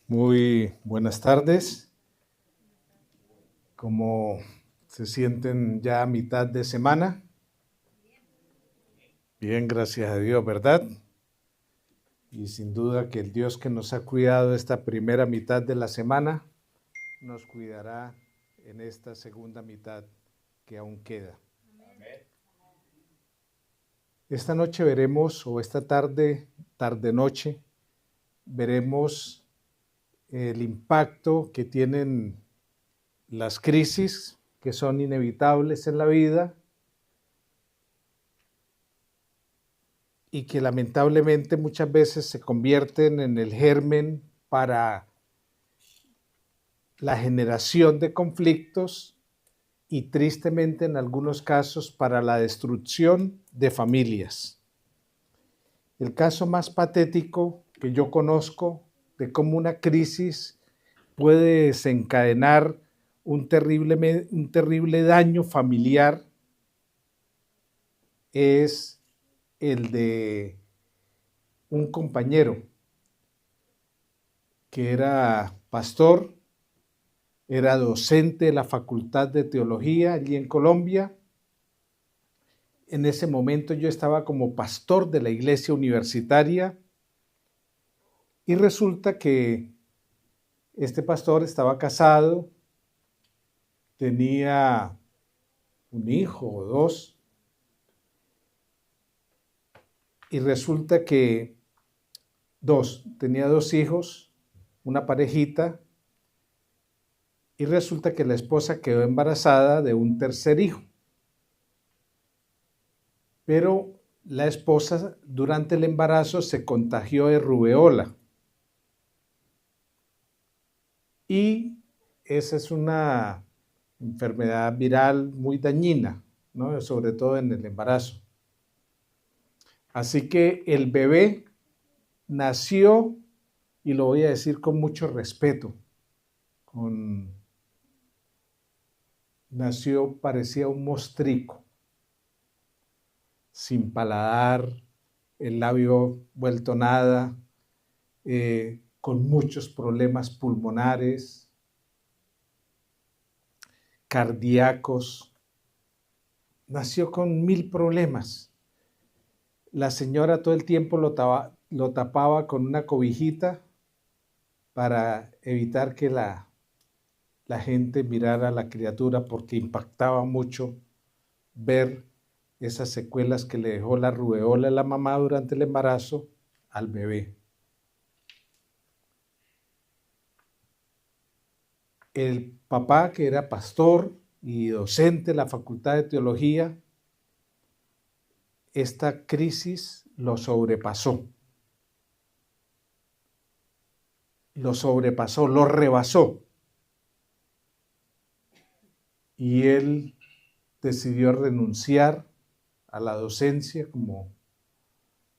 Muy buenas tardes. ¿Cómo se sienten ya a mitad de semana? Bien, gracias a Dios, ¿verdad? Y sin duda que el Dios que nos ha cuidado esta primera mitad de la semana nos cuidará en esta segunda mitad que aún queda. Esta noche veremos, o esta tarde, tarde-noche, veremos el impacto que tienen las crisis que son inevitables en la vida y que lamentablemente muchas veces se convierten en el germen para la generación de conflictos y tristemente en algunos casos para la destrucción de familias. El caso más patético que yo conozco de cómo una crisis puede desencadenar un terrible daño familiar es el de un compañero que era pastor, era docente de la Facultad de Teología allí en Colombia. En ese momento yo estaba como pastor de la iglesia universitaria y resulta que este pastor estaba casado, tenía un hijo o dos, y resulta que tenía dos hijos, una parejita, y resulta que la esposa quedó embarazada de un tercer hijo. Pero la esposa durante el embarazo se contagió de rubeola. Y esa es una enfermedad viral muy dañina, ¿no? Sobre todo en el embarazo. Así que el bebé nació, y lo voy a decir con mucho respeto, nació, parecía un mostrico, sin paladar, el labio vuelto nada, con muchos problemas pulmonares, cardíacos. Nació con 1000 problemas. La señora todo el tiempo lo tapaba con una cobijita para evitar que la gente mirara a la criatura, porque impactaba mucho ver esas secuelas que le dejó la rubeola a la mamá durante el embarazo al bebé. El papá, que era pastor y docente de la Facultad de Teología, esta crisis lo sobrepasó, lo rebasó. Y él decidió renunciar a la docencia como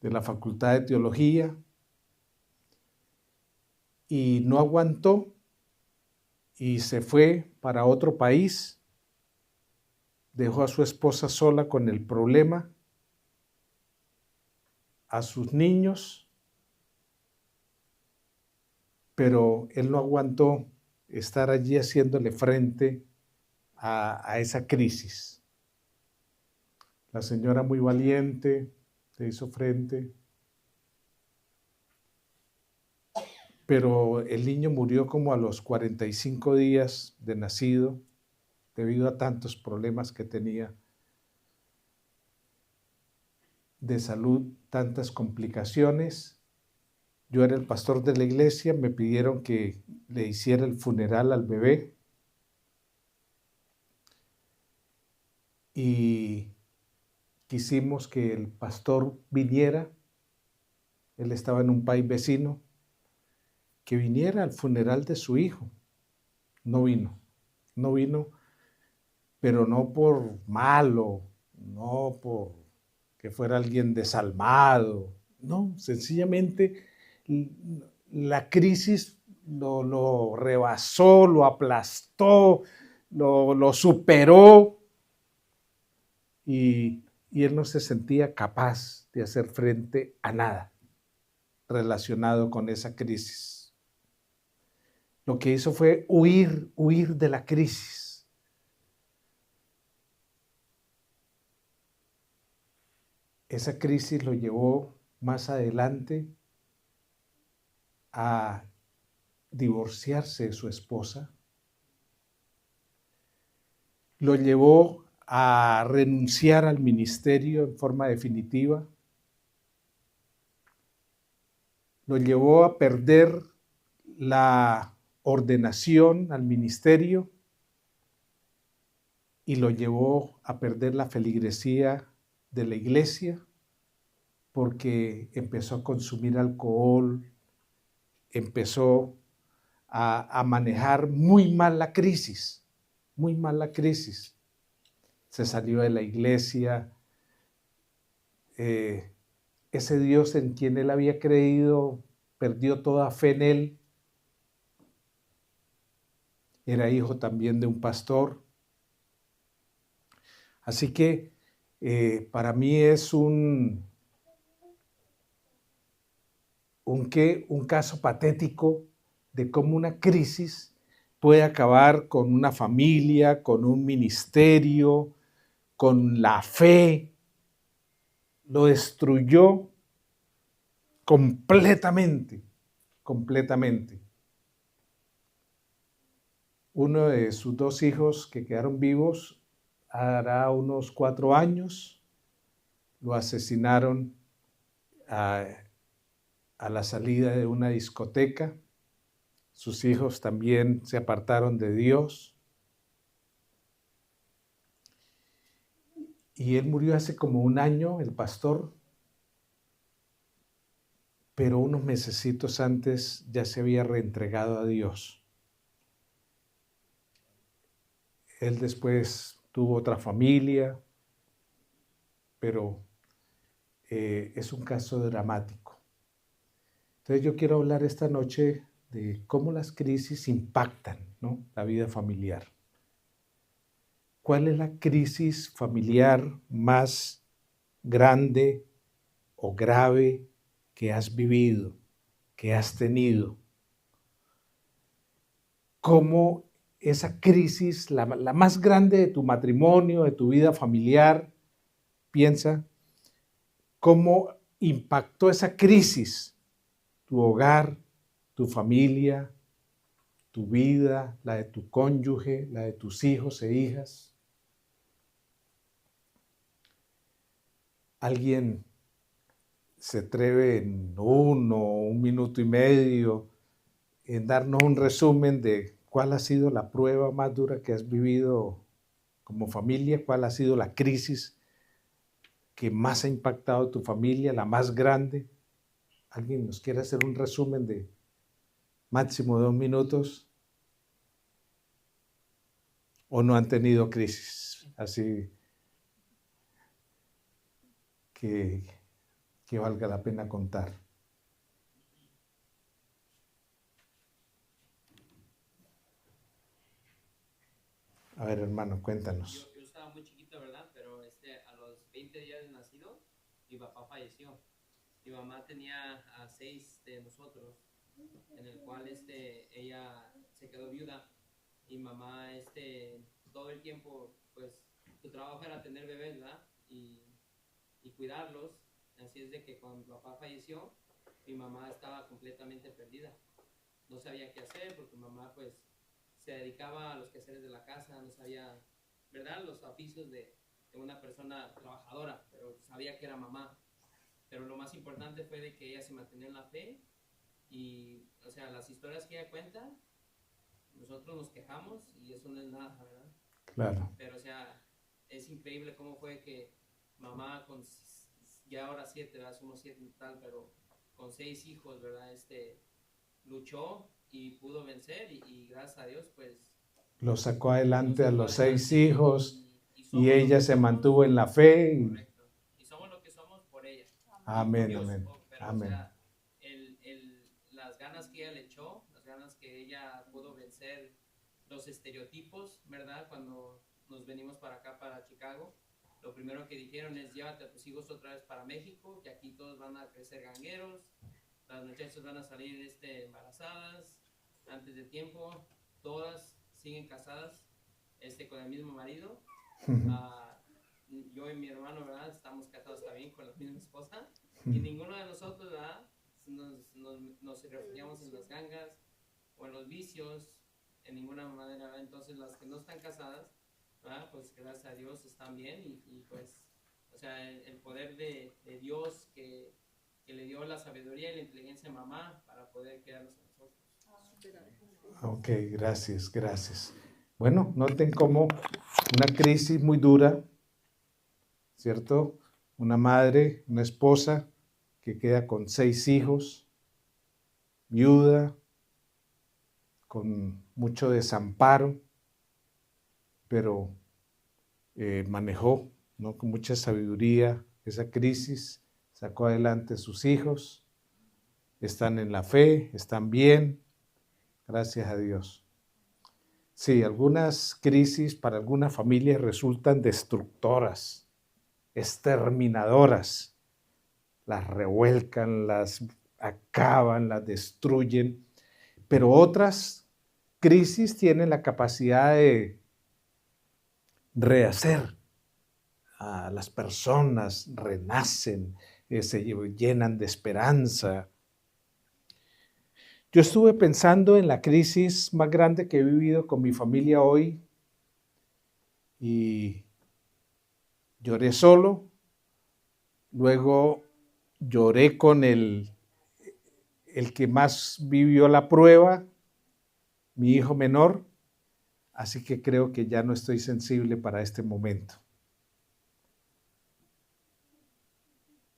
de la Facultad de Teología y no aguantó y se fue para otro país, dejó a su esposa sola con el problema, a sus niños, pero él no aguantó estar allí haciéndole frente a esa crisis. La señora, muy valiente, le hizo frente, pero el niño murió como a los 45 días de nacido debido a tantos problemas que tenía de salud, tantas complicaciones. Yo era el pastor de la iglesia, me pidieron que le hiciera el funeral al bebé y quisimos que el pastor viniera, él estaba en un país vecino, que viniera al funeral de su hijo. No vino, pero no por malo, no por que fuera alguien desalmado, no, sencillamente la crisis lo rebasó, lo aplastó, lo superó y él no se sentía capaz de hacer frente a nada relacionado con esa crisis. lo que hizo fue huir de la crisis. Esa crisis lo llevó más adelante a divorciarse de su esposa, lo llevó a renunciar al ministerio en forma definitiva, lo llevó a perder la ordenación al ministerio y lo llevó a perder la feligresía de la iglesia porque empezó a consumir alcohol, empezó a manejar muy mal la crisis, muy mal la crisis. Se salió de la iglesia, ese Dios en quien él había creído perdió toda fe en él. Era hijo también de un pastor. Así que para mí es un caso patético de cómo una crisis puede acabar con una familia, con un ministerio, con la fe. Lo destruyó completamente, completamente. Uno de sus dos hijos que quedaron vivos hará unos 4 años, lo asesinaron a la salida de una discoteca. Sus hijos también se apartaron de Dios. Y él murió hace como 1 año, el pastor, pero unos mesecitos antes ya se había reentregado a Dios. Él después tuvo otra familia, pero es un caso dramático. Entonces yo quiero hablar esta noche de cómo las crisis impactan, ¿no?, la vida familiar. ¿Cuál es la crisis familiar más grande o grave que has vivido, que has tenido? ¿Cómo esa crisis, la más grande de tu matrimonio, de tu vida familiar, piensa, cómo impactó esa crisis tu hogar, tu familia, tu vida, la de tu cónyuge, la de tus hijos e hijas? ¿Alguien se atreve en 1 minuto y medio en darnos un resumen de cuál ha sido la prueba más dura que has vivido como familia? ¿Cuál ha sido la crisis que más ha impactado tu familia, la más grande? ¿Alguien nos quiere hacer un resumen de máximo 2 minutos? ¿O no han tenido crisis así que valga la pena contar? A ver, hermano, cuéntanos. Yo estaba muy chiquito, ¿verdad? Pero a los 20 días de nacido, mi papá falleció. Mi mamá tenía a 6 de nosotros, en el cual ella se quedó viuda. Y mamá, todo el tiempo, pues, su trabajo era tener bebés, ¿verdad? Y cuidarlos. Así es de que cuando mi papá falleció, mi mamá estaba completamente perdida. No sabía qué hacer porque mamá, pues, se dedicaba a los quehaceres de la casa, no sabía, ¿verdad?, los oficios de una persona trabajadora, pero sabía que era mamá. Pero lo más importante fue de que ella se mantenía en la fe y, o sea, las historias que ella cuenta, nosotros nos quejamos y eso no es nada, ¿verdad? Claro. Pero, o sea, es increíble cómo fue que mamá con, ya ahora 7, ¿verdad? Somos 7 en total, pero con 6 hijos, ¿verdad? Luchó y pudo vencer y gracias a Dios, pues, Lo sacó nos adelante a sacó los 6 adelante hijos y y somos lo ella que se somos, mantuvo en la fe. correcto, y somos lo que somos por ella y por Amén, Dios, amén, pero o amén. sea, las ganas que ella le echó, las ganas que ella pudo vencer los estereotipos, ¿verdad? Cuando nos venimos para acá, para Chicago, lo primero que dijeron es: llévate a tus hijos otra vez para México, que aquí todos van a crecer gangueros, las muchachas van a salir embarazadas, antes de tiempo, todas siguen casadas con el mismo marido. Yo y mi hermano, ¿verdad? Estamos casados también con la misma esposa. Y ninguno de nosotros, ¿verdad? Nos refugiamos en las gangas o en los vicios, en ninguna manera, ¿verdad? Entonces las que no están casadas, ¿verdad? Pues gracias a Dios están bien y pues, o sea, el poder de Dios que le dio la sabiduría y la inteligencia a mamá para poder criarnos a nosotros. Ok, gracias, gracias. Bueno, noten cómo una crisis muy dura, ¿cierto? Una madre, una esposa que queda con 6 hijos, viuda, con mucho desamparo, pero manejó, ¿no?, con mucha sabiduría esa crisis, sacó adelante a sus hijos, están en la fe, están bien, gracias a Dios. Sí, algunas crisis para algunas familias resultan destructoras, exterminadoras, las revuelcan, las acaban, las destruyen, pero otras crisis tienen la capacidad de rehacer a las personas, renacen, se llenan de esperanza. Yo estuve pensando en la crisis más grande que he vivido con mi familia hoy y lloré solo, luego lloré con el que más vivió la prueba, mi hijo menor, así que creo que ya no estoy sensible para este momento.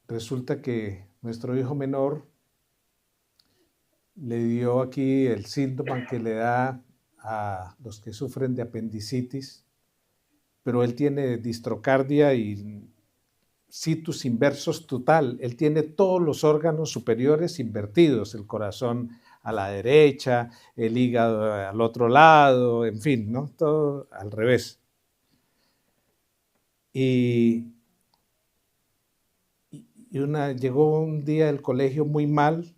Resulta que nuestro hijo menor le dio aquí el síntoma que le da a los que sufren de apendicitis, pero él tiene distrocardia y situs inversos total. Él tiene todos los órganos superiores invertidos, el corazón a la derecha, el hígado al otro lado, en fin, ¿no? Todo al revés. Llegó un día del colegio muy mal,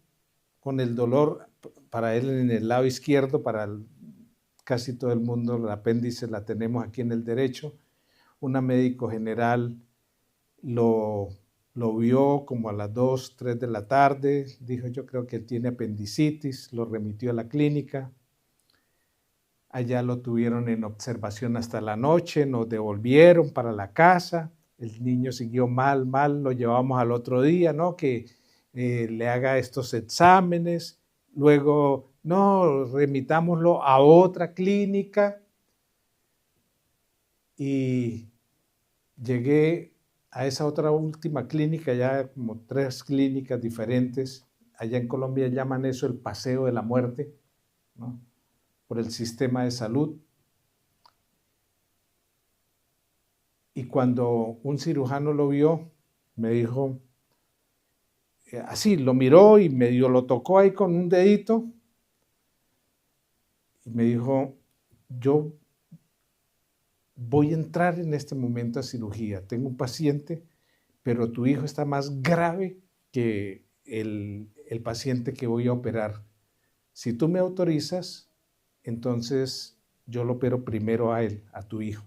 con el dolor para él en el lado izquierdo, casi todo el mundo el apéndice la tenemos aquí en el derecho. Una médico general lo vio como a las 2, 3 de la tarde, dijo yo creo que tiene apendicitis, lo remitió a la clínica, allá lo tuvieron en observación hasta la noche, nos devolvieron para la casa, el niño siguió mal, lo llevamos al otro día, ¿no? Que le haga estos exámenes, luego, no, remitámoslo a otra clínica y llegué a esa otra última clínica, ya como 3 clínicas diferentes. Allá en Colombia llaman eso el paseo de la muerte, ¿no?, por el sistema de salud. Y cuando un cirujano lo vio, me dijo, así, lo miró y medio lo tocó ahí con un dedito, y me dijo, yo voy a entrar en este momento a cirugía, tengo un paciente, pero tu hijo está más grave que el paciente que voy a operar. Si tú me autorizas, entonces yo lo opero primero a él, a tu hijo.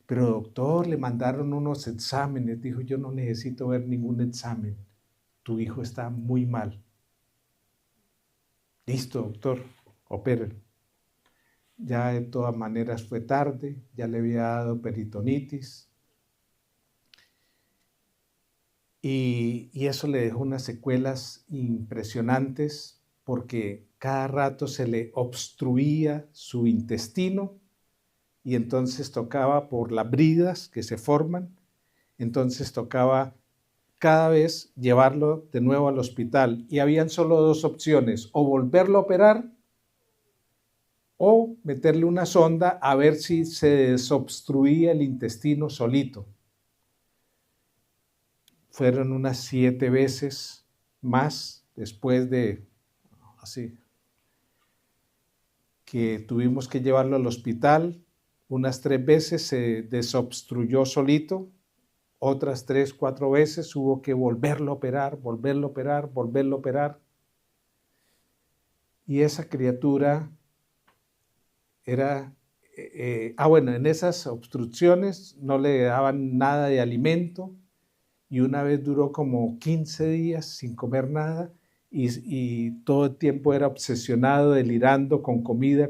Pero doctor, le mandaron unos exámenes, dijo, yo no necesito ver ningún examen, tu hijo está muy mal. Listo, doctor, opérelo. Ya de todas maneras fue tarde, ya le había dado peritonitis y eso le dejó unas secuelas impresionantes porque cada rato se le obstruía su intestino y entonces tocaba por las bridas que se forman, entonces tocaba cada vez llevarlo de nuevo al hospital y habían solo 2 opciones, o volverlo a operar o meterle una sonda a ver si se desobstruía el intestino solito. Fueron unas 7 veces más después de, así, que tuvimos que llevarlo al hospital. Unas 3 veces se desobstruyó solito, otras 3, 4 veces hubo que volverlo a operar, volverlo a operar, volverlo a operar. Y esa criatura era, bueno, en esas obstrucciones no le daban nada de alimento y una vez duró como 15 días sin comer nada y todo el tiempo era obsesionado, delirando con comida,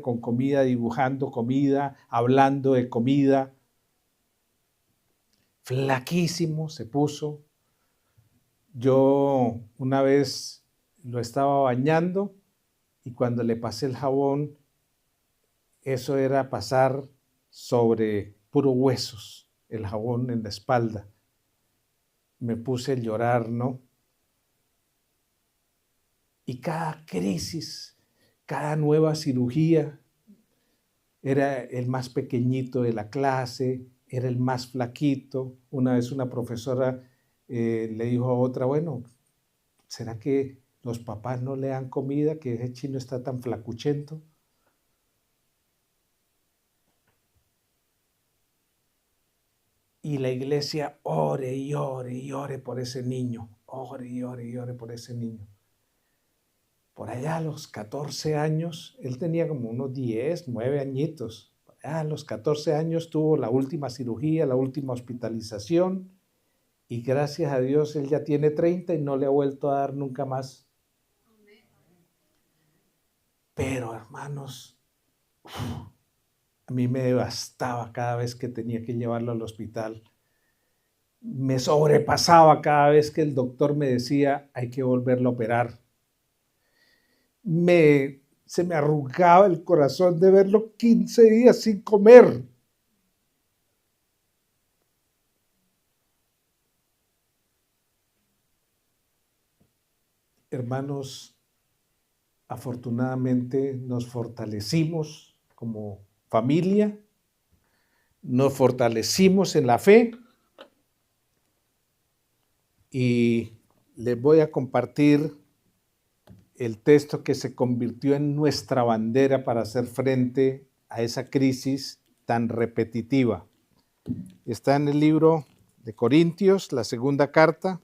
dibujando comida, hablando de comida. Flaquísimo se puso. Yo una vez lo estaba bañando y cuando le pasé el jabón, eso era pasar sobre puros huesos, el jabón en la espalda. Me puse a llorar, ¿no? Y cada crisis, cada nueva cirugía, era el más pequeñito de la clase, era el más flaquito. Una vez una profesora le dijo a otra, bueno, ¿será que los papás no le dan comida, que ese chino está tan flacuchento? Y la iglesia ore y ore y ore por ese niño, ore y ore y ore por ese niño. Por allá a los 14 años, él tenía como unos 10, 9 añitos. A los 14 años tuvo la última cirugía, la última hospitalización y gracias a Dios él ya tiene 30 y no le ha vuelto a dar nunca más. Pero hermanos, a mí me devastaba cada vez que tenía que llevarlo al hospital. Me sobrepasaba cada vez que el doctor me decía hay que volverlo a operar. Se me arrugaba el corazón de verlo 15 días sin comer. Hermanos, afortunadamente nos fortalecimos como familia, nos fortalecimos en la fe y les voy a compartir el texto que se convirtió en nuestra bandera para hacer frente a esa crisis tan repetitiva. Está en el libro de Corintios, la segunda carta.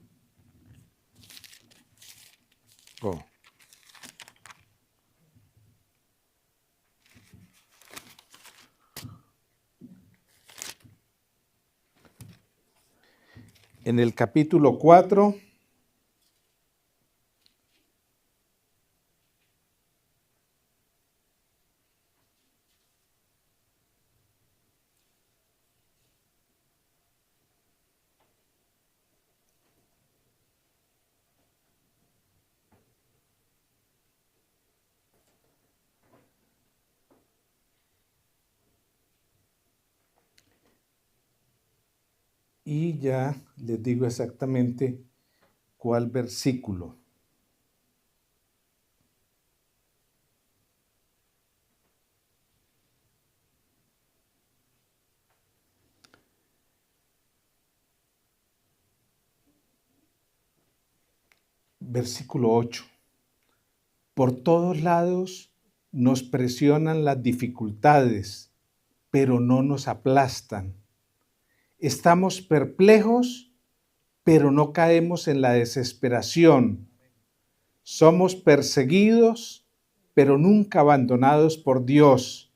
En el capítulo 4, y ya les digo exactamente cuál versículo. Versículo 8. Por todos lados nos presionan las dificultades, pero no nos aplastan. Estamos perplejos, pero no caemos en la desesperación. Somos perseguidos, pero nunca abandonados por Dios.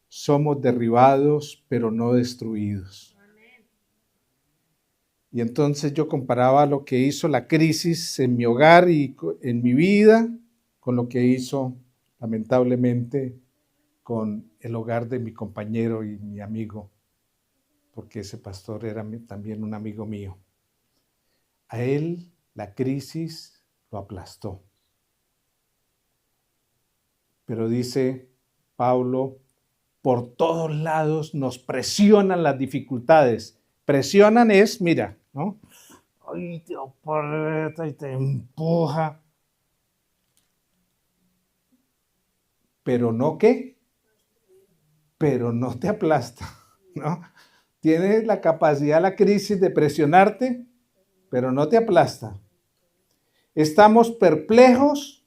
Somos derribados, pero no destruidos. Y entonces yo comparaba lo que hizo la crisis en mi hogar y en mi vida con lo que hizo, lamentablemente, con el hogar de mi compañero y mi amigo, porque ese pastor era también un amigo mío. A él la crisis lo aplastó. Pero dice Pablo, por todos lados nos presionan las dificultades. Presionan es, mira, ¿no? Ay, te aprieta y te empuja. Pero no qué, pero no te aplasta, ¿no? Tienes la capacidad, la crisis de presionarte, pero no te aplasta. Estamos perplejos,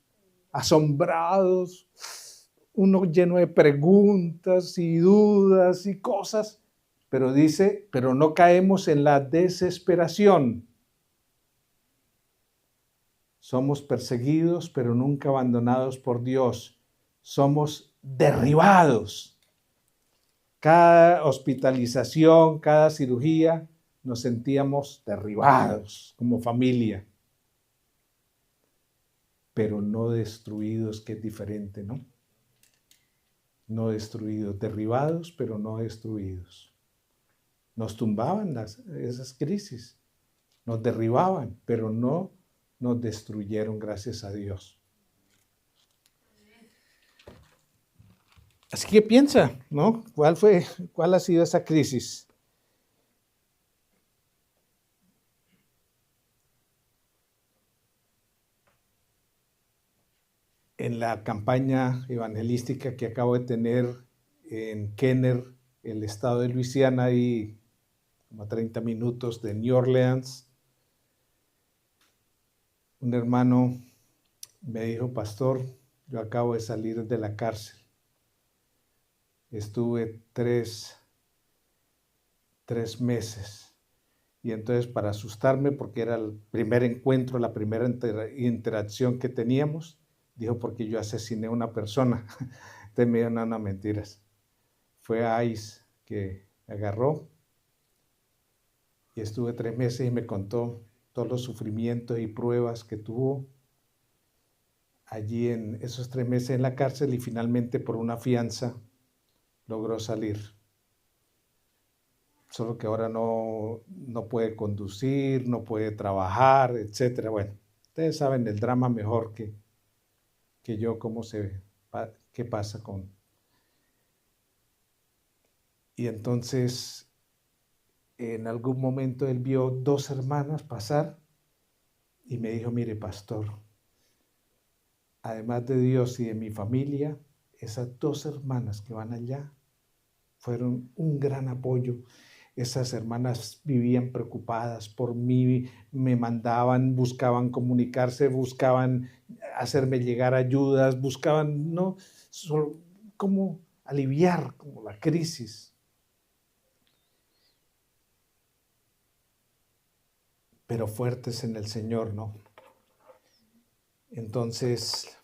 asombrados, uno lleno de preguntas y dudas y cosas, pero dice, pero no caemos en la desesperación. Somos perseguidos, pero nunca abandonados por Dios. somos derribados. Cada hospitalización, cada cirugía, nos sentíamos derribados como familia, pero no destruidos, que es diferente, ¿no? No destruidos, derribados, pero no destruidos. Nos tumbaban esas crisis, nos derribaban, pero no nos destruyeron, gracias a Dios. Así que piensa, ¿no? ¿Cuál ha sido esa crisis? En la campaña evangelística que acabo de tener en Kenner, el estado de Luisiana, y como a 30 minutos de New Orleans, un hermano me dijo: pastor, yo acabo de salir de la cárcel. Estuve tres meses. Y entonces, para asustarme, porque era el primer encuentro, la primera interacción que teníamos, dijo: porque yo asesiné a una persona. Entonces me dijo: no, mentiras. Fue ICE que me agarró y estuve 3 meses y me contó todos los sufrimientos y pruebas que tuvo allí en esos 3 meses en la cárcel, y finalmente por una fianza logró salir. Solo que ahora no puede conducir, no puede trabajar, etcétera. Bueno, ustedes saben el drama mejor que yo, qué pasa con... Y entonces, en algún momento él vio 2 hermanas pasar y me dijo: mire, pastor, además de Dios y de mi familia, esas 2 hermanas que van allá fueron un gran apoyo. Esas hermanas vivían preocupadas por mí, me mandaban, buscaban comunicarse, buscaban hacerme llegar ayudas, buscaban, ¿no?, cómo aliviar como la crisis. Pero fuertes en el Señor, ¿no? Entonces,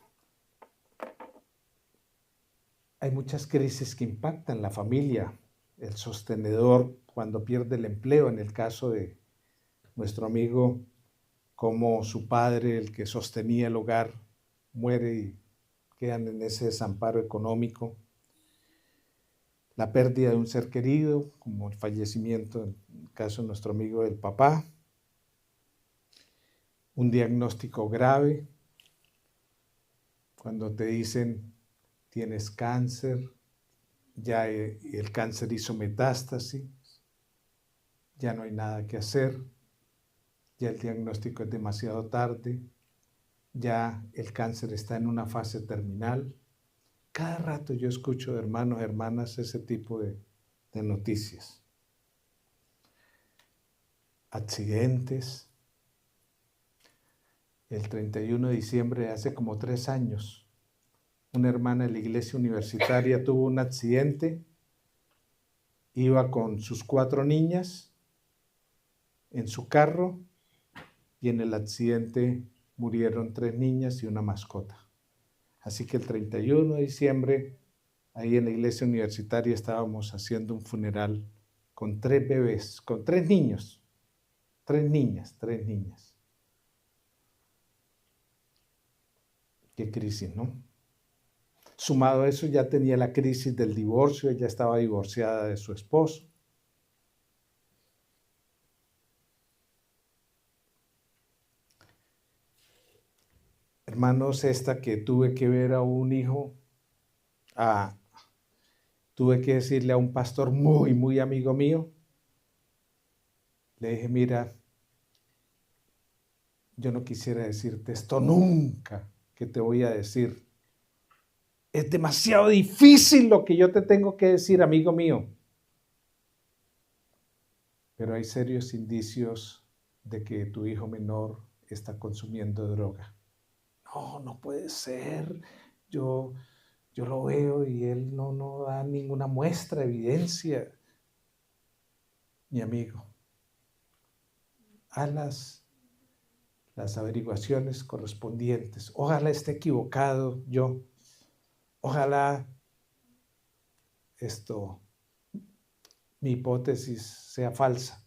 hay muchas crisis que impactan la familia. El sostenedor, cuando pierde el empleo, en el caso de nuestro amigo, como su padre, el que sostenía el hogar, muere y quedan en ese desamparo económico. La pérdida de un ser querido, como el fallecimiento, en el caso de nuestro amigo, del papá. Un diagnóstico grave, cuando te dicen: tienes cáncer, ya el cáncer hizo metástasis, ya no hay nada que hacer, ya el diagnóstico es demasiado tarde, ya el cáncer está en una fase terminal. Cada rato yo escucho de hermanos, hermanas, ese tipo de noticias. Accidentes. El 31 de diciembre de hace como 3 años, una hermana de la iglesia universitaria tuvo un accidente. Iba con sus 4 niñas en su carro y en el accidente murieron 3 niñas y una mascota. Así que el 31 de diciembre, ahí en la iglesia universitaria, estábamos haciendo un funeral con 3 bebés, con 3 niños, 3 niñas. Qué crisis, ¿no? Sumado a eso, ya tenía la crisis del divorcio, ella estaba divorciada de su esposo. Hermanos, esta que tuve que ver a un hijo, tuve que decirle a un pastor muy, muy amigo mío, le dije: mira, yo no quisiera decirte esto nunca, que te voy a decir. Es demasiado difícil lo que yo te tengo que decir, amigo mío. Pero hay serios indicios de que tu hijo menor está consumiendo droga. No puede ser. Yo lo veo y él no da ninguna muestra, evidencia. Mi amigo, haz las averiguaciones correspondientes. Ojalá esté equivocado yo, Ojalá mi hipótesis sea falsa.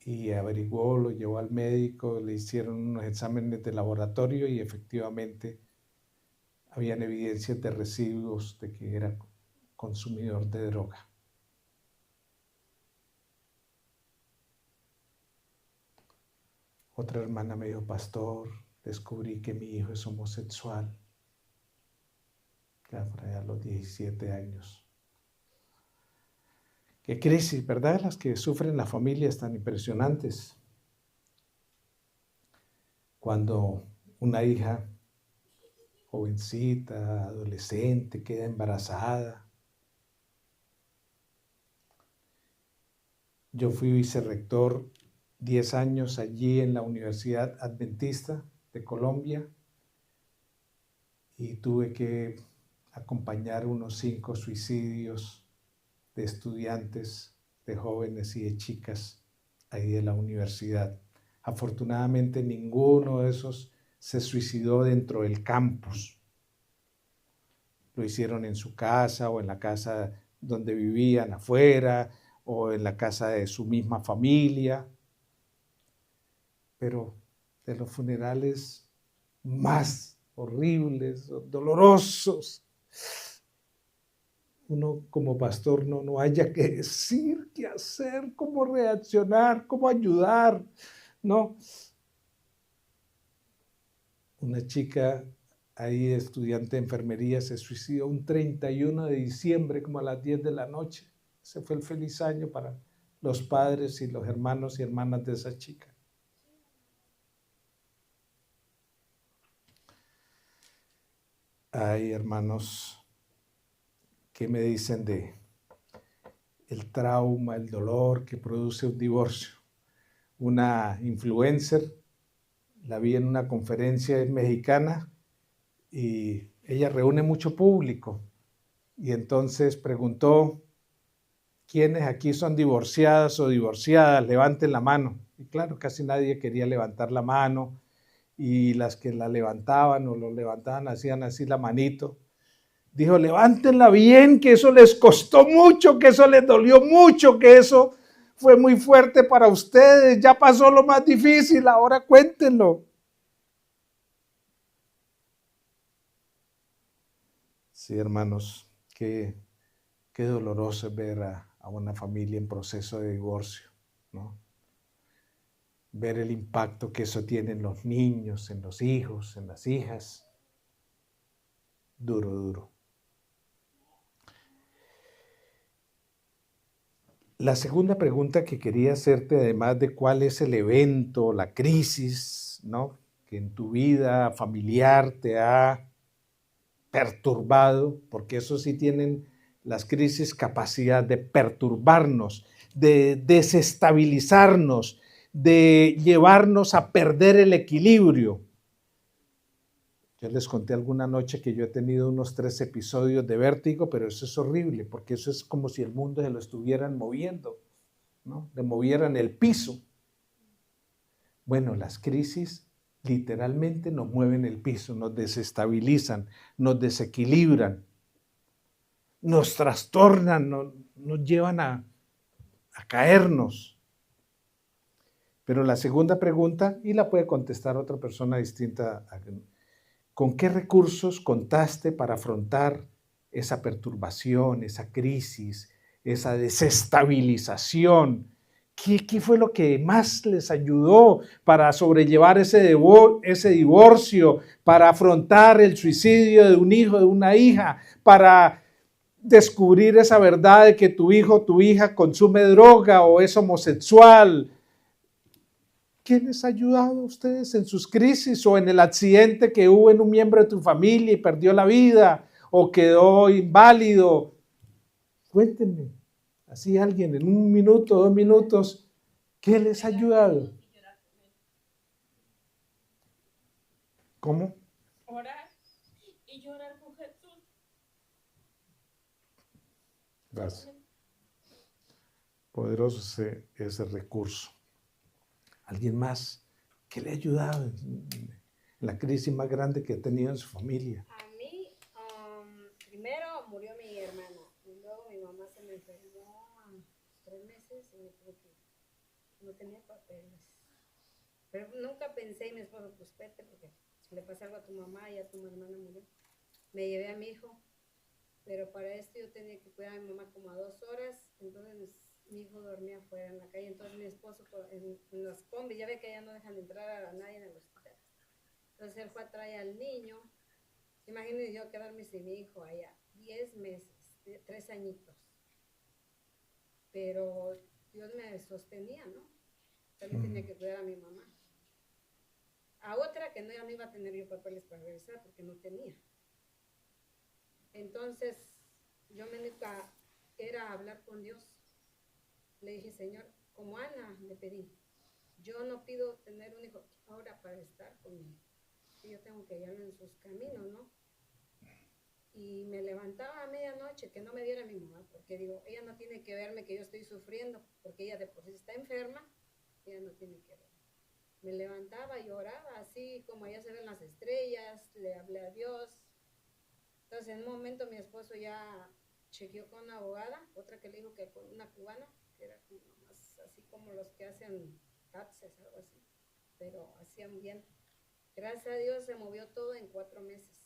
Y averiguó, lo llevó al médico, le hicieron unos exámenes de laboratorio y efectivamente habían evidencias de residuos de que era consumidor de droga. Otra hermana me dijo, pastor, descubrí que mi hijo es homosexual. Ya por allá a los 17 años. Qué crisis, ¿verdad? Las que sufren las familias tan impresionantes. Cuando una hija jovencita, adolescente, queda embarazada. Yo fui vicerrector 10 años allí en la Universidad Adventista de Colombia y tuve que acompañar unos 5 suicidios de estudiantes, de jóvenes y de chicas ahí de la universidad. Afortunadamente ninguno de esos se suicidó dentro del campus. Lo hicieron en su casa o en la casa donde vivían afuera o en la casa de su misma familia. Pero de los funerales más horribles, dolorosos, uno como pastor no haya que decir, qué hacer, cómo reaccionar, cómo ayudar, ¿no? Una chica ahí, estudiante de enfermería, se suicidó un 31 de diciembre, como a las 10 de la noche. Ese fue el feliz año para los padres y los hermanos y hermanas de esa chica. Ay, hermanos, ¿qué me dicen de el trauma, el dolor que produce un divorcio? Una influencer, la vi en una conferencia mexicana y ella reúne mucho público y entonces preguntó, ¿quiénes aquí son divorciadas o divorciadas? Levanten la mano. Y claro, casi nadie quería levantar la mano y las que la levantaban o lo levantaban hacían así la manito. Dijo, levántenla bien, que eso les costó mucho, que eso les dolió mucho, que eso fue muy fuerte para ustedes, ya pasó lo más difícil, ahora cuéntenlo. Sí, hermanos, qué doloroso es ver a una familia en proceso de divorcio, ¿no? Ver el impacto que eso tiene en los niños, en los hijos, en las hijas. Duro, duro. La segunda pregunta que quería hacerte, además de cuál es el evento, la crisis, ¿no?, que en tu vida familiar te ha perturbado, porque eso sí tienen las crisis capacidad de perturbarnos, de desestabilizarnos, de llevarnos a perder el equilibrio. Yo les conté alguna noche que yo he tenido unos 3 episodios de vértigo, pero eso es horrible, porque eso es como si el mundo se lo estuvieran moviendo, ¿no? Le movieran el piso. Bueno, las crisis literalmente nos mueven el piso, nos desestabilizan, nos desequilibran, nos trastornan, nos llevan a caernos. Pero la segunda pregunta, y la puede contestar otra persona distinta, ¿con qué recursos contaste para afrontar esa perturbación, esa crisis, esa desestabilización? ¿Qué fue lo que más les ayudó para sobrellevar ese divorcio, para afrontar el suicidio de un hijo, de una hija, para descubrir esa verdad de que tu hijo o tu hija consume droga o es homosexual? ¿Qué les ha ayudado a ustedes en sus crisis o en el accidente que hubo en un miembro de tu familia y perdió la vida o quedó inválido? Cuéntenme, así alguien en 1 minuto, 2 minutos, ¿qué les ha ayudado? ¿Cómo? Orar y llorar con Jesús. Gracias. Poderoso ese recurso. ¿Alguien más? ¿Qué le ha ayudado en la crisis más grande que ha tenido en su familia? A mí, primero murió mi hermana y luego mi mamá se me enfermó a 3 meses y me tuve que ir. No tenía papeles. Pero nunca pensé, y mi esposo, pues vete, porque si le pasa algo a tu mamá, ya tu hermana murió. Me llevé a mi hijo, pero para esto yo tenía que cuidar a mi mamá como a 2 horas, entonces mi hijo dormía afuera en la calle, entonces mi esposo en las combis, ya ve que ya no dejan entrar a nadie en el hospital. Entonces él fue a traer al niño, imagínense yo quedarme sin mi hijo allá, 10 meses, 3 añitos, pero Dios me sostenía, ¿no? También tenía que cuidar a mi mamá. A otra que no, ya no iba a tener yo papeles para regresar porque no tenía. Entonces, yo me única era hablar con Dios. Le dije, Señor, como Ana le pedí, yo no pido tener un hijo ahora para estar conmigo. Yo tengo que guiarlo en sus caminos, ¿no? Y me levantaba a medianoche que no me diera mi mamá, porque digo, ella no tiene que verme que yo estoy sufriendo, porque ella de por sí está enferma, ella no tiene que verme. Me levantaba y oraba, así como allá se ven las estrellas, le hablé a Dios. Entonces, en un momento mi esposo ya chequeó con una abogada, otra que le dijo que con una cubana, que era como más así como los que hacen taxes, algo así, pero hacían bien. Gracias a Dios se movió todo en 4 meses.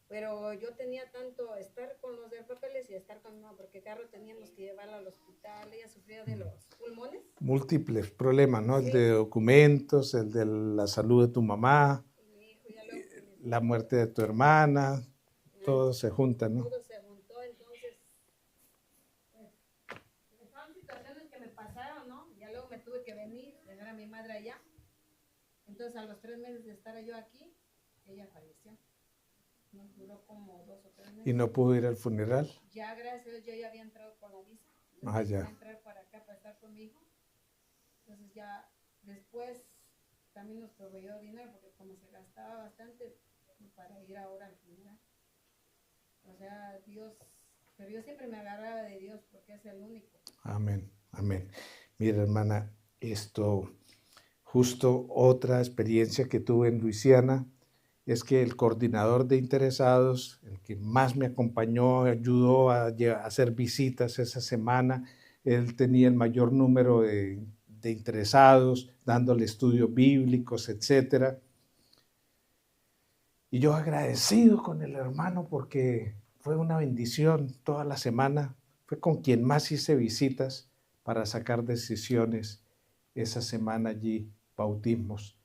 Pero yo tenía tanto estar con los de papeles y estar con mi mamá, porque carro teníamos que llevarla al hospital, ella sufría de los pulmones. Múltiples problemas, ¿no? Sí. El de documentos, el de la salud de tu mamá, Y mi hijo ya luego con mi esposo, la muerte de tu hermana, todo se junta, ¿no? todo se juntó, entonces pues, son situaciones que me pasaron, ¿no? Ya luego me tuve que venir, dejar a mi madre allá. Entonces a los 3 meses de estar yo aquí, ella falleció. Nos duró como 2 o 3 meses. Y no pudo ir al funeral. Ya gracias a Dios yo ya había entrado con la visa. Ah, ya. Iba a entrar para acá para estar con mi hijo. Entonces ya después también nos proveyó dinero porque como se gastaba bastante para ir ahora al funeral. O sea, Dios, pero yo siempre me agarraba de Dios porque es el único. Amén, amén. Mira, hermana, justo otra experiencia que tuve en Luisiana es que el coordinador de interesados, el que más me acompañó, ayudó a hacer visitas esa semana, él tenía el mayor número de interesados, dándole estudios bíblicos, etcétera. Y yo agradecido con el hermano porque fue una bendición toda la semana. Fue con quien más hice visitas para sacar decisiones esa semana allí, bautismos.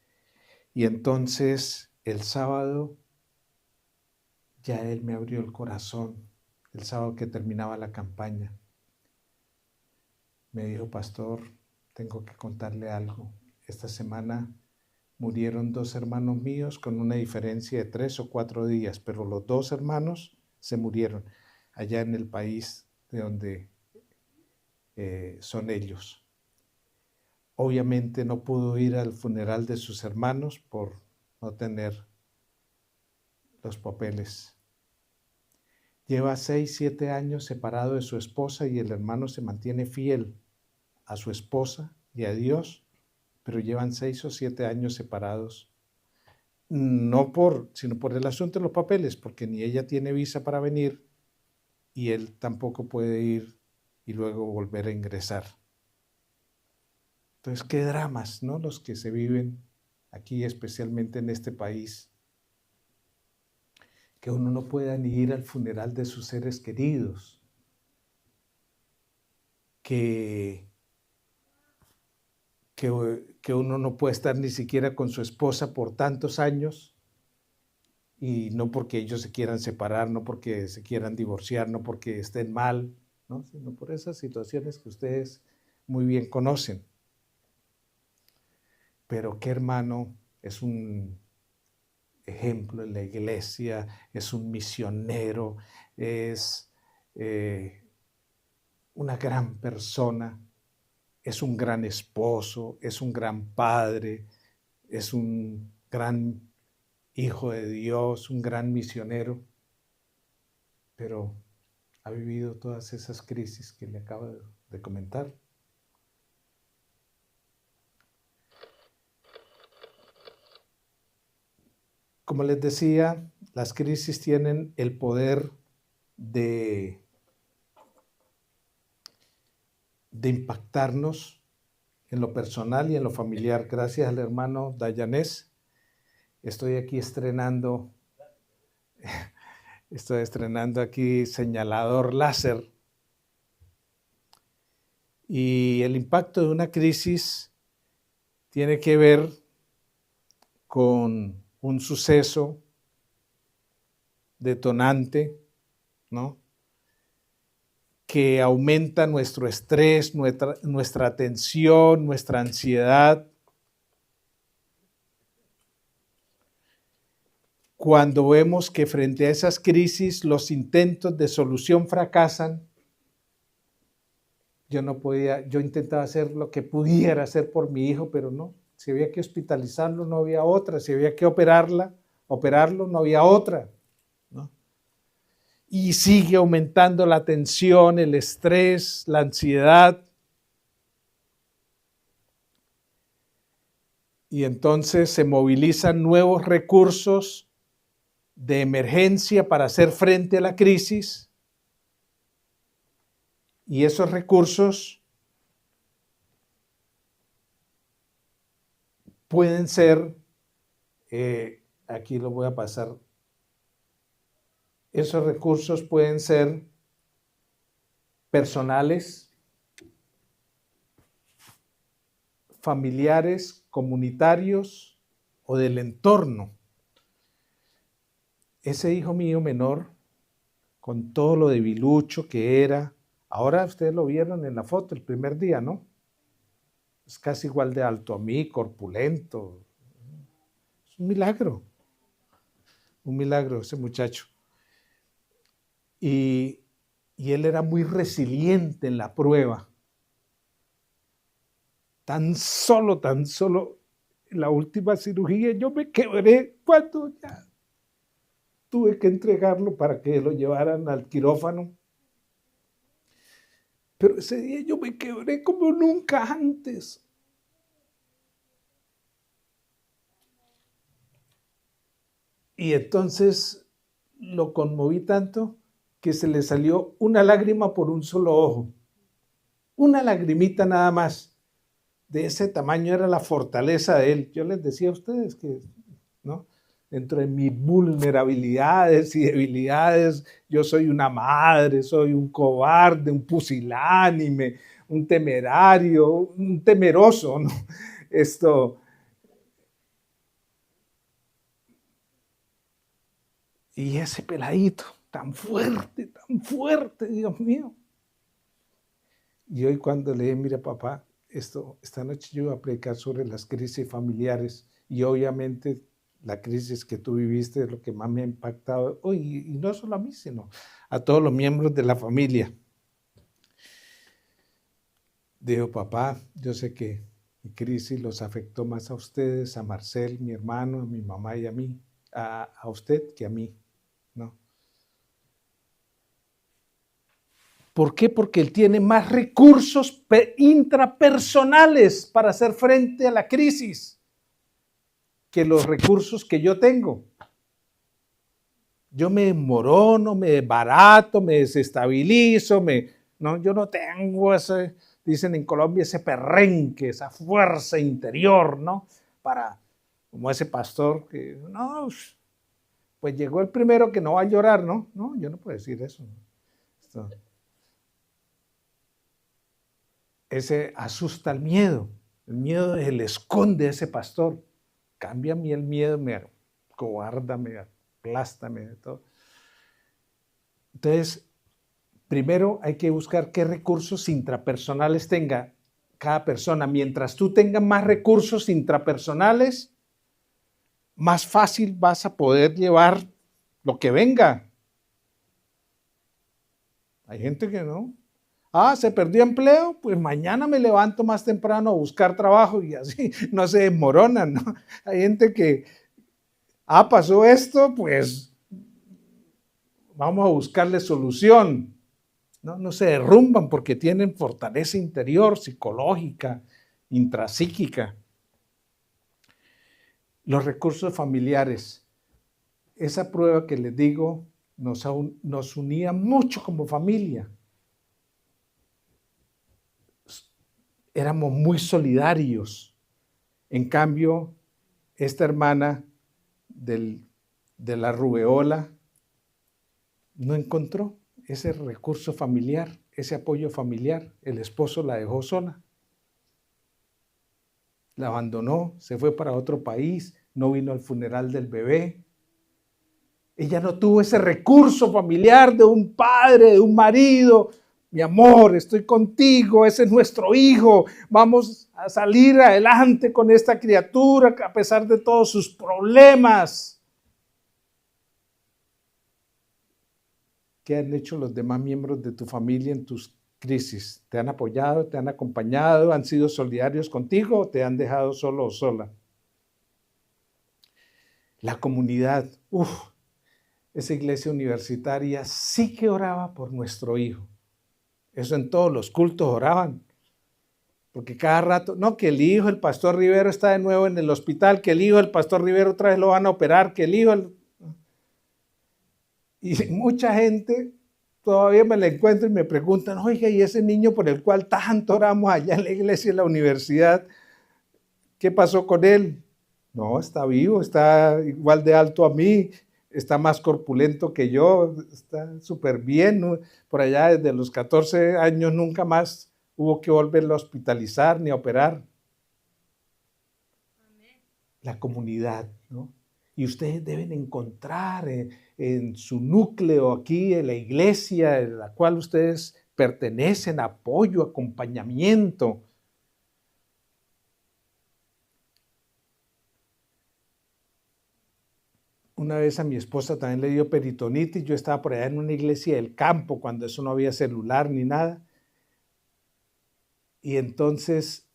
Y entonces el sábado ya él me abrió el corazón, el sábado que terminaba la campaña. Me dijo, pastor, tengo que contarle algo. Esta semana murieron 2 hermanos míos con una diferencia de 3 o 4 días, pero los 2 hermanos se murieron allá en el país de donde son ellos. Obviamente no pudo ir al funeral de sus hermanos por no tener los papeles. Lleva 6, 7 años separado de su esposa y el hermano se mantiene fiel a su esposa y a Dios, pero llevan 6 o 7 años separados. Sino por el asunto de los papeles, porque ni ella tiene visa para venir y él tampoco puede ir y luego volver a ingresar. Entonces, qué dramas, ¿no? Los que se viven aquí, especialmente en este país. Que uno no pueda ni ir al funeral de sus seres queridos. Que uno no puede estar ni siquiera con su esposa por tantos años, y no porque ellos se quieran separar, no porque se quieran divorciar, no porque estén mal, ¿no? Sino por esas situaciones que ustedes muy bien conocen. Pero qué hermano es un ejemplo en la iglesia, es un misionero, es una gran persona, es un gran esposo, es un gran padre, es un gran hijo de Dios, un gran misionero, pero ha vivido todas esas crisis que le acabo de comentar. como les decía, las crisis tienen el poder de impactarnos en lo personal y en lo familiar. Gracias al hermano Dayanés, estoy estrenando aquí señalador láser. Y el impacto de una crisis tiene que ver con un suceso detonante, ¿no?, que aumenta nuestro estrés, nuestra tensión, nuestra ansiedad. Cuando vemos que frente a esas crisis los intentos de solución fracasan, yo intentaba hacer lo que pudiera hacer por mi hijo, pero no. Si había que hospitalizarlo, no había otra. Si había que operarlo, no había otra, ¿no? Y sigue aumentando la tensión, el estrés, la ansiedad. Y entonces se movilizan nuevos recursos de emergencia para hacer frente a la crisis. Y esos recursos pueden ser, aquí lo voy a pasar, esos recursos pueden ser personales, familiares, comunitarios o del entorno. Ese hijo mío menor, con todo lo debilucho que era, ahora ustedes lo vieron en la foto el primer día, ¿no? Es casi igual de alto a mí, corpulento. Es un milagro ese muchacho. Y él era muy resiliente en la prueba. Tan solo en la última cirugía yo me quebré cuando ya tuve que entregarlo para que lo llevaran al quirófano. Pero ese día yo me quebré como nunca antes. Y entonces lo conmoví tanto que se le salió una lágrima por un solo ojo. Una lagrimita nada más. De ese tamaño era la fortaleza de él. Yo les decía a ustedes que, ¿no?, dentro de mis vulnerabilidades y debilidades, yo soy una madre, soy un cobarde, un pusilánime, un temerario, un temeroso, ¿no? Y ese peladito, tan fuerte, Dios mío. Y hoy cuando le dije, mira papá, esta noche yo voy a predicar sobre las crisis familiares, y obviamente la crisis que tú viviste es lo que más me ha impactado hoy, y no solo a mí, sino a todos los miembros de la familia. Digo, papá, yo sé que mi crisis los afectó más a ustedes, a Marcel, mi hermano, a mi mamá y a mí, a usted que a mí, ¿no? ¿Por qué? Porque él tiene más recursos intrapersonales para hacer frente a la crisis que los recursos que yo tengo. Yo me desmorono, me desbarato, me desestabilizo, no, yo no tengo ese, dicen en Colombia, ese perrenque, esa fuerza interior, ¿no? Para, como ese pastor que, no, pues llegó el primero que no va a llorar, ¿no? No, yo no puedo decir eso. Ese asusta el miedo le esconde a ese pastor. Cambia a mí el miedo, me acobarda, me aplasta, me todo. Entonces, primero hay que buscar qué recursos intrapersonales tenga cada persona. Mientras tú tengas más recursos intrapersonales, más fácil vas a poder llevar lo que venga. Hay gente que no. Se perdió empleo, pues mañana me levanto más temprano a buscar trabajo, y así no se desmoronan, ¿no? Hay gente que, pasó esto, pues vamos a buscarle solución. No se derrumban porque tienen fortaleza interior, psicológica, intrapsíquica. Los recursos familiares. esa prueba que les digo nos unía mucho como familia. Éramos muy solidarios. En cambio, esta hermana de la rubeola no encontró ese recurso familiar, ese apoyo familiar. El esposo la dejó sola. La abandonó, se fue para otro país, no vino al funeral del bebé. Ella no tuvo ese recurso familiar de un padre, de un marido. Mi amor, estoy contigo, ese es nuestro hijo, vamos a salir adelante con esta criatura a pesar de todos sus problemas. ¿Qué han hecho los demás miembros de tu familia en tus crisis? ¿Te han apoyado, te han acompañado, han sido solidarios contigo o te han dejado solo o sola? La comunidad, esa iglesia universitaria sí que oraba por nuestro hijo. Eso en todos los cultos oraban. Porque cada rato, no, que el hijo del pastor Rivero está de nuevo en el hospital, que el hijo del pastor Rivero otra vez lo van a operar, que el hijo... Y mucha gente todavía me la encuentro y me preguntan, oiga, ¿y ese niño por el cual tanto oramos allá en la iglesia, en la universidad, qué pasó con él? No, está vivo, está igual de alto a mí, está más corpulento que yo, está súper bien, ¿no? Por allá desde los 14 años nunca más hubo que volverlo a hospitalizar ni a operar. Amén. La comunidad, ¿no? Y ustedes deben encontrar en su núcleo aquí, en la iglesia en la cual ustedes pertenecen, apoyo, acompañamiento. Una vez a mi esposa también le dio peritonitis, yo estaba por allá en una iglesia del campo, cuando eso no había celular ni nada. Y entonces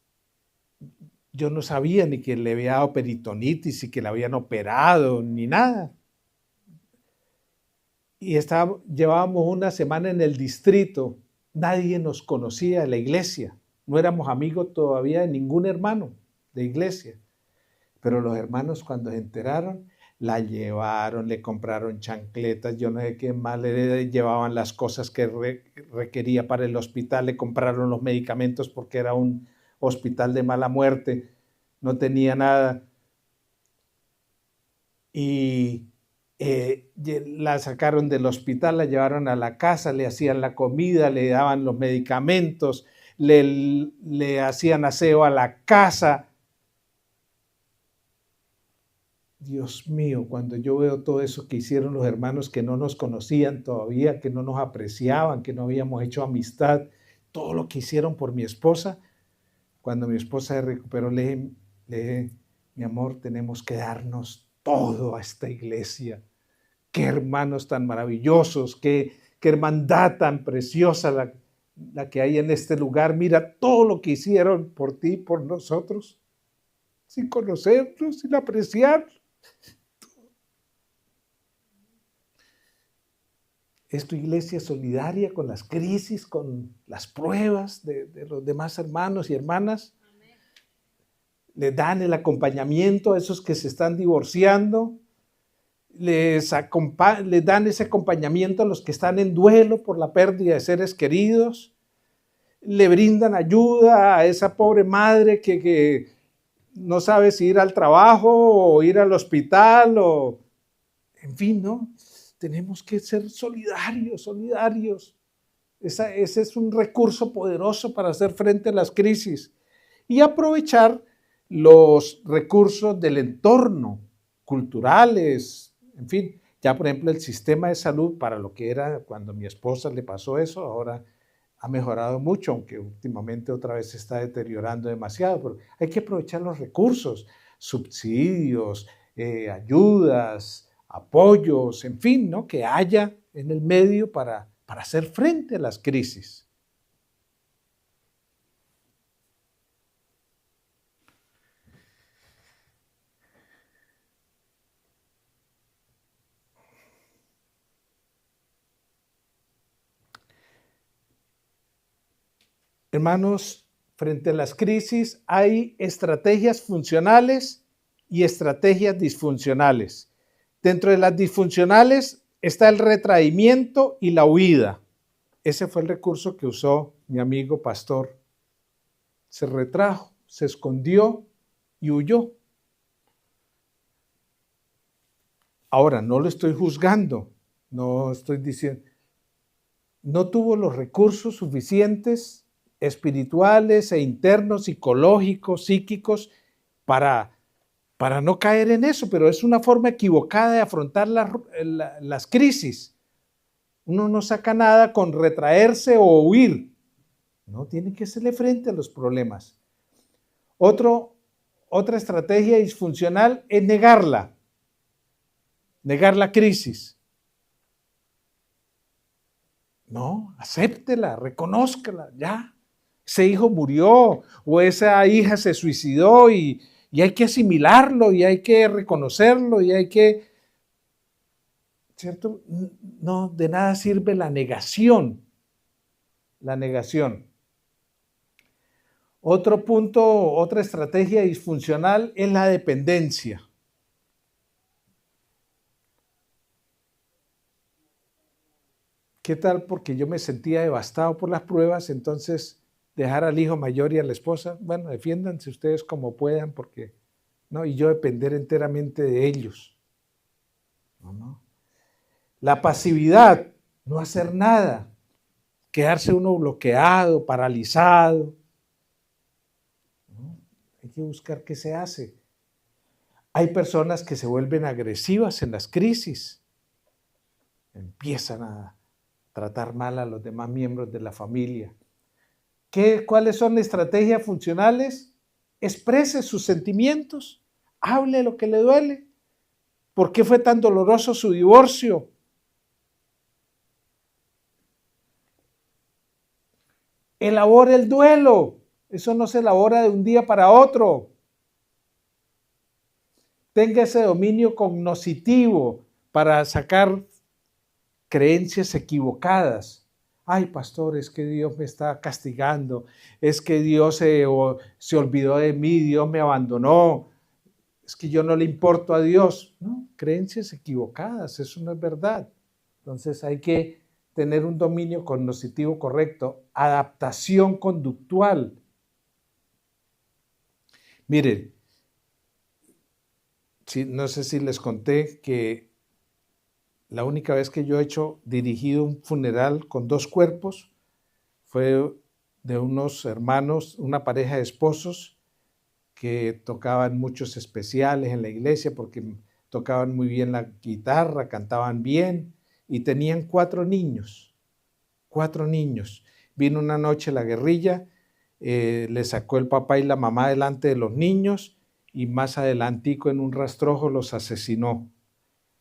yo no sabía ni que le había dado peritonitis y que la habían operado, ni nada. Y llevábamos una semana en el distrito, nadie nos conocía de la iglesia, no éramos amigos todavía de ningún hermano de iglesia. Pero los hermanos cuando se enteraron, la llevaron, le compraron chancletas, yo no sé qué más, le llevaban las cosas que requería para el hospital, le compraron los medicamentos porque era un hospital de mala muerte, no tenía nada. Y la sacaron del hospital, la llevaron a la casa, le hacían la comida, le daban los medicamentos, le hacían aseo a la casa. Dios mío, cuando yo veo todo eso que hicieron los hermanos que no nos conocían todavía, que no nos apreciaban, que no habíamos hecho amistad, todo lo que hicieron por mi esposa, cuando mi esposa se recuperó, le dije, mi amor, tenemos que darnos todo a esta iglesia. Qué hermanos tan maravillosos, qué hermandad tan preciosa la que hay en este lugar. Mira todo lo que hicieron por ti, por nosotros, sin conocernos, sin apreciarnos. Es tu iglesia solidaria con las crisis, con las pruebas de los demás hermanos y hermanas. Amén. Le dan el acompañamiento a esos que se están divorciando. Les dan ese acompañamiento a los que están en duelo por la pérdida de seres queridos. Le brindan ayuda a esa pobre madre que no sabe si ir al trabajo o ir al hospital o... En fin, ¿no? Tenemos que ser solidarios. Ese es un recurso poderoso para hacer frente a las crisis y aprovechar los recursos del entorno, culturales, en fin. Ya, por ejemplo, el sistema de salud para lo que era cuando a mi esposa le pasó eso, ahora ha mejorado mucho, aunque últimamente otra vez se está deteriorando demasiado. Pero hay que aprovechar los recursos, subsidios, ayudas, apoyos, en fin, ¿no? Que haya en el medio para hacer frente a las crisis. Hermanos, frente a las crisis hay estrategias funcionales y estrategias disfuncionales. Dentro de las disfuncionales está el retraimiento y la huida. Ese fue el recurso que usó mi amigo pastor. Se retrajo, se escondió y huyó. Ahora, no lo estoy juzgando, no estoy diciendo, no tuvo los recursos suficientes espirituales e internos, psicológicos, psíquicos, para no caer en eso, pero es una forma equivocada de afrontar las crisis. Uno no saca nada con retraerse o huir, no, tiene que hacerle frente a los problemas. Otra estrategia disfuncional es negar la crisis. No, acéptela, reconózcala, ya. Ese hijo murió o esa hija se suicidó y hay que asimilarlo y hay que reconocerlo y hay que, ¿cierto? No, de nada sirve la negación. La negación. Otro punto, otra estrategia disfuncional es la dependencia. ¿Qué tal? Porque yo me sentía devastado por las pruebas, entonces dejar al hijo mayor y a la esposa, bueno, defiéndanse ustedes como puedan, porque, ¿no? Y yo depender enteramente de ellos. ¿No? La pasividad, no hacer nada, quedarse uno bloqueado, paralizado. ¿No? Hay que buscar qué se hace. Hay personas que se vuelven agresivas en las crisis, empiezan a tratar mal a los demás miembros de la familia. ¿Cuáles son estrategias funcionales? Exprese sus sentimientos, hable lo que le duele. ¿Por qué fue tan doloroso su divorcio? Elabore el duelo. Eso no se elabora de un día para otro. Tenga ese dominio cognoscitivo para sacar creencias equivocadas. Ay, pastor, es que Dios me está castigando, es que Dios se olvidó de mí, Dios me abandonó, es que yo no le importo a Dios. No, creencias equivocadas, eso no es verdad. Entonces hay que tener un dominio cognoscitivo correcto, adaptación conductual. Miren, no sé si les conté que la única vez que yo he dirigido un funeral con 2 cuerpos fue de unos hermanos, una pareja de esposos que tocaban muchos especiales en la iglesia porque tocaban muy bien la guitarra, cantaban bien y tenían 4 niños. 4 niños. Vino una noche la guerrilla, le sacó el papá y la mamá delante de los niños y más adelantico en un rastrojo los asesinó.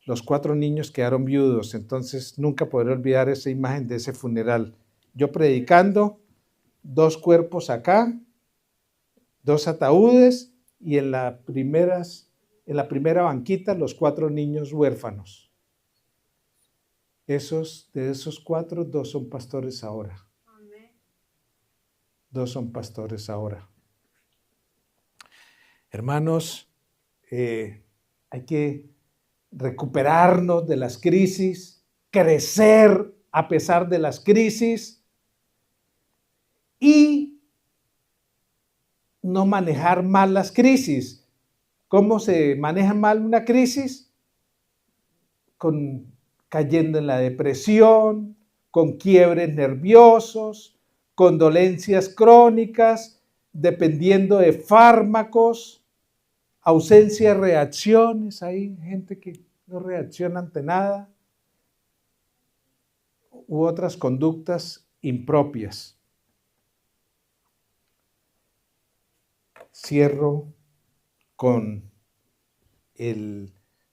Los 4 niños quedaron viudos, entonces nunca podré olvidar esa imagen de ese funeral. Yo predicando, 2 cuerpos acá, 2 ataúdes y en la primera banquita los 4 niños huérfanos. De esos 4, 2 son pastores ahora. 2 son pastores ahora. Hermanos, hay que recuperarnos de las crisis, crecer a pesar de las crisis y no manejar mal las crisis. ¿Cómo se maneja mal una crisis? Cayendo en la depresión, con quiebres nerviosos, con dolencias crónicas, dependiendo de fármacos, ausencia de reacciones. Hay gente que no reacciona ante nada, u otras conductas impropias. Cierro con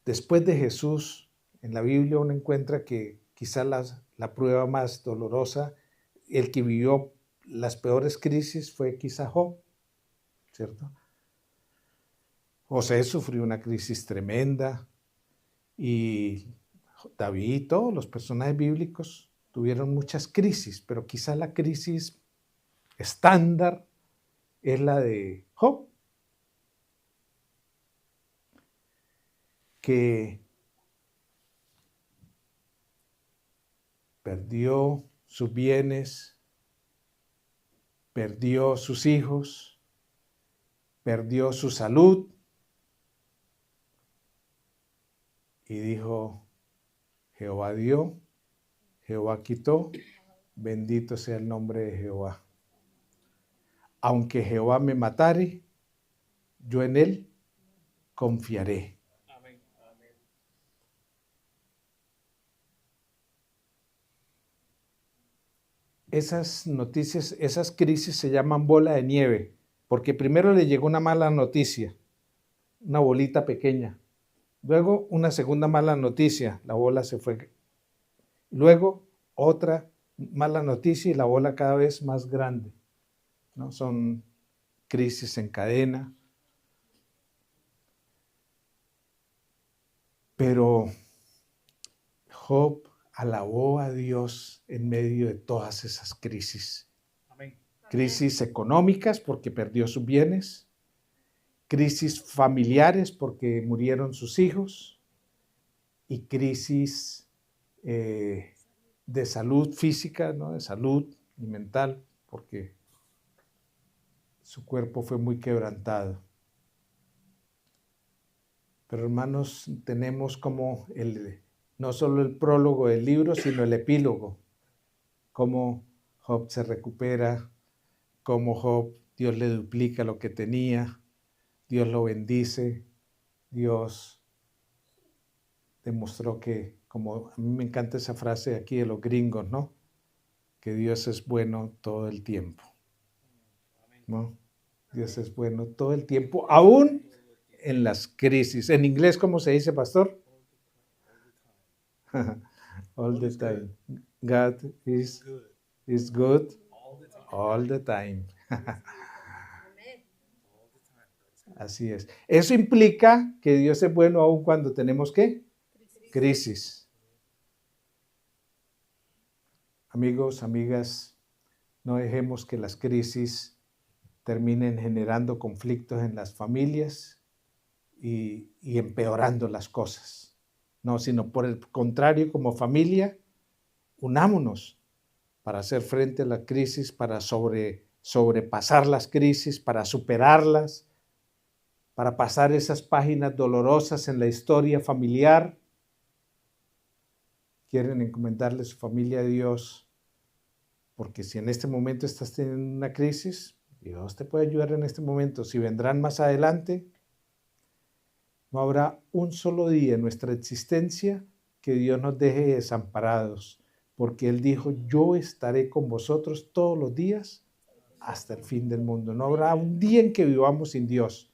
después de Jesús, en la Biblia uno encuentra que quizá la prueba más dolorosa, el que vivió las peores crisis fue quizá Job, ¿cierto? José sufrió una crisis tremenda y David, todos los personajes bíblicos tuvieron muchas crisis, pero quizá la crisis estándar es la de Job, que perdió sus bienes, perdió sus hijos, perdió su salud y dijo, Jehová dio, Jehová quitó, bendito sea el nombre de Jehová. Aunque Jehová me matare, yo en él confiaré. Amén. Amén. Esas noticias, esas crisis se llaman bola de nieve, porque primero le llegó una mala noticia, una bolita pequeña. Luego una segunda mala noticia, la bola se fue. Luego otra mala noticia y la bola cada vez más grande, ¿no? Son crisis en cadena. Pero Job alabó a Dios en medio de todas esas crisis. Amén. Crisis económicas porque perdió sus bienes, crisis familiares porque murieron sus hijos y crisis de salud física, ¿no? De salud y mental porque su cuerpo fue muy quebrantado. Pero hermanos, tenemos como no solo el prólogo del libro, sino el epílogo, cómo Job se recupera, cómo Job, Dios le duplica lo que tenía, Dios lo bendice, Dios demostró que, como a mí me encanta esa frase aquí de los gringos, ¿no? Que Dios es bueno todo el tiempo, ¿no? Dios es bueno todo el tiempo, aún en las crisis. En inglés, ¿cómo se dice, pastor? All the time. God is good all the time. Así es. Eso implica que Dios es bueno aún cuando tenemos ¿qué? Crisis. Amigos, amigas, no dejemos que las crisis terminen generando conflictos en las familias y empeorando las cosas. No, sino por el contrario, como familia, unámonos para hacer frente a la crisis, para sobrepasar las crisis, para superarlas, para pasar esas páginas dolorosas en la historia familiar. Quieren encomendarle su familia a Dios, porque si en este momento estás teniendo una crisis, Dios te puede ayudar en este momento. Si vendrán más adelante, no habrá un solo día en nuestra existencia que Dios nos deje desamparados, porque Él dijo, yo estaré con vosotros todos los días hasta el fin del mundo. No habrá un día en que vivamos sin Dios.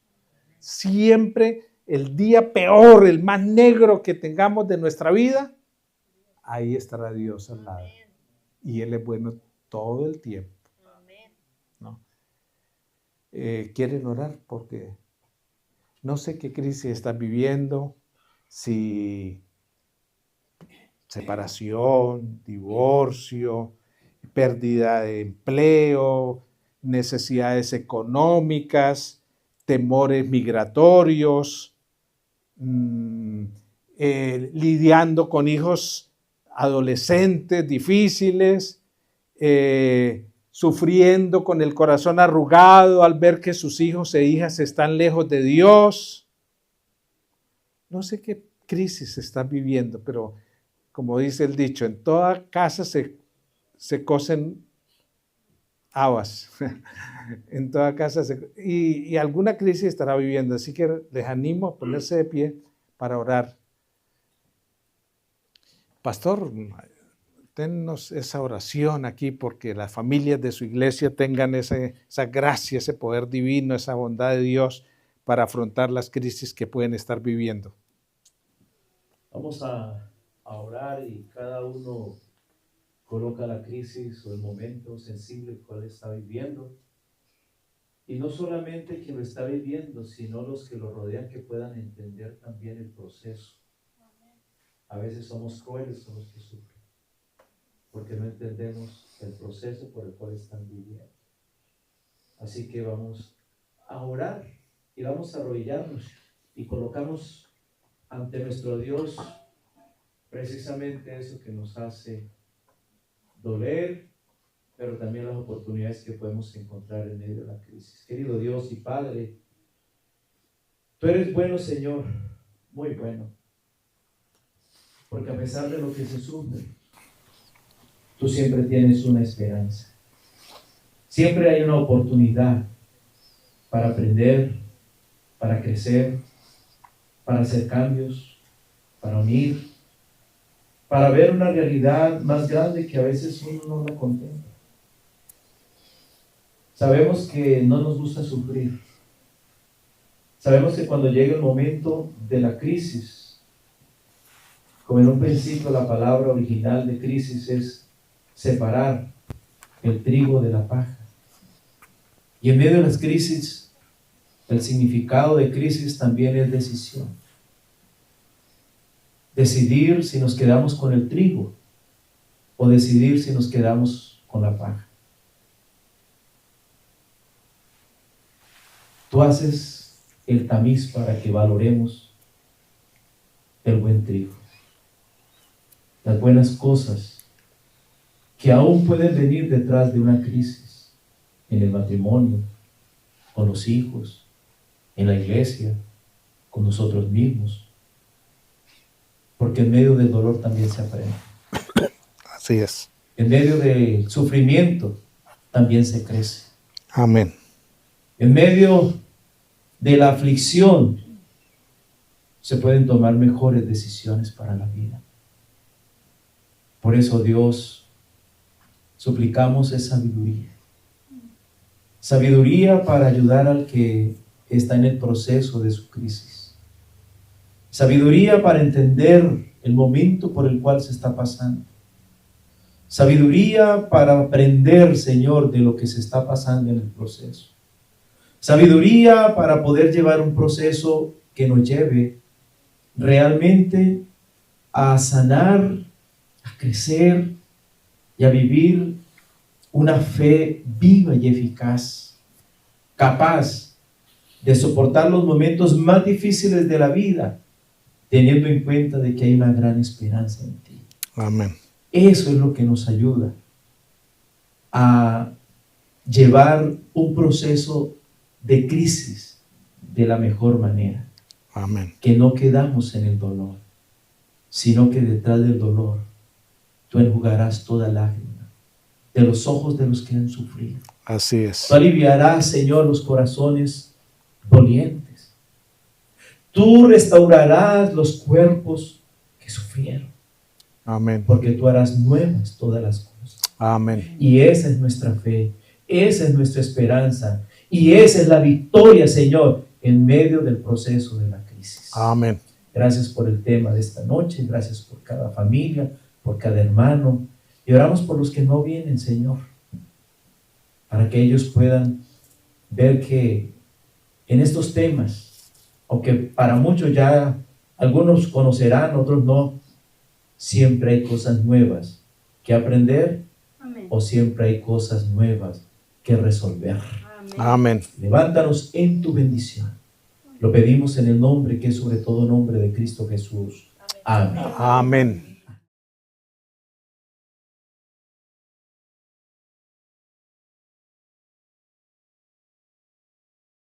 Siempre el día peor, el más negro que tengamos de nuestra vida, ahí estará Dios al lado. Y Él es bueno todo el tiempo, ¿no? ¿Quieren orar? Porque no sé qué crisis estás viviendo, si separación, divorcio, pérdida de empleo, necesidades económicas, temores migratorios, lidiando con hijos adolescentes difíciles, sufriendo con el corazón arrugado al ver que sus hijos e hijas están lejos de Dios. No sé qué crisis están viviendo, pero como dice el dicho, en toda casa se cocen habas. En toda casa y alguna crisis estará viviendo, así que les animo a ponerse de pie para orar. Pastor, dennos esa oración aquí porque las familias de su iglesia tengan esa gracia, ese poder divino, esa bondad de Dios para afrontar las crisis que pueden estar viviendo. Vamos a orar y cada uno coloca la crisis o el momento sensible el cual está viviendo. Y no solamente quien lo está viviendo, sino los que lo rodean que puedan entender también el proceso. A veces somos crueles con los que sufren, porque no entendemos el proceso por el cual están viviendo. Así que vamos a orar y vamos a arrodillarnos y colocamos ante nuestro Dios precisamente eso que nos hace doler, pero también las oportunidades que podemos encontrar en medio de la crisis. Querido Dios y Padre, tú eres bueno, Señor, muy bueno, porque a pesar de lo que se sufre, tú siempre tienes una esperanza. Siempre hay una oportunidad para aprender, para crecer, para hacer cambios, para unir, para ver una realidad más grande que a veces uno no la contempla. Sabemos que no nos gusta sufrir. Sabemos que cuando llega el momento de la crisis, como en un principio la palabra original de crisis es separar el trigo de la paja. Y en medio de las crisis, el significado de crisis también es decisión. Decidir si nos quedamos con el trigo o decidir si nos quedamos con la paja. Tú haces el tamiz para que valoremos el buen trigo, las buenas cosas que aún pueden venir detrás de una crisis, en el matrimonio, con los hijos, en la iglesia, con nosotros mismos, porque en medio del dolor también se aprende. Así es. En medio del sufrimiento también se crece. Amén. En medio de la aflicción se pueden tomar mejores decisiones para la vida. Por eso, Dios, suplicamos esa sabiduría. Sabiduría para ayudar al que está en el proceso de su crisis. Sabiduría para entender el momento por el cual se está pasando. Sabiduría para aprender, Señor, de lo que se está pasando en el proceso. Sabiduría para poder llevar un proceso que nos lleve realmente a sanar, a crecer y a vivir una fe viva y eficaz, capaz de soportar los momentos más difíciles de la vida, teniendo en cuenta de que hay una gran esperanza en ti. Amén. Eso es lo que nos ayuda a llevar un proceso de crisis de la mejor manera. Amén. Que no quedamos en el dolor, sino que detrás del dolor tú enjugarás toda lágrima de los ojos de los que han sufrido. Así es. Tú aliviarás, Señor, los corazones dolientes. Tú restaurarás los cuerpos que sufrieron. Amén. Porque tú harás nuevas todas las cosas. Amén. Y esa es nuestra fe, esa es nuestra esperanza, y esa es la victoria, Señor, en medio del proceso de la crisis. Amén. Gracias por el tema de esta noche, gracias por cada familia, por cada hermano, y oramos por los que no vienen, Señor, para que ellos puedan ver que en estos temas, aunque para muchos ya algunos conocerán, otros no, siempre hay cosas nuevas que aprender. Amén. O siempre hay cosas nuevas que resolver. Amén. Amén. Levántanos en tu bendición. Lo pedimos en el nombre que es sobre todo nombre de Cristo Jesús. Amén. Amén.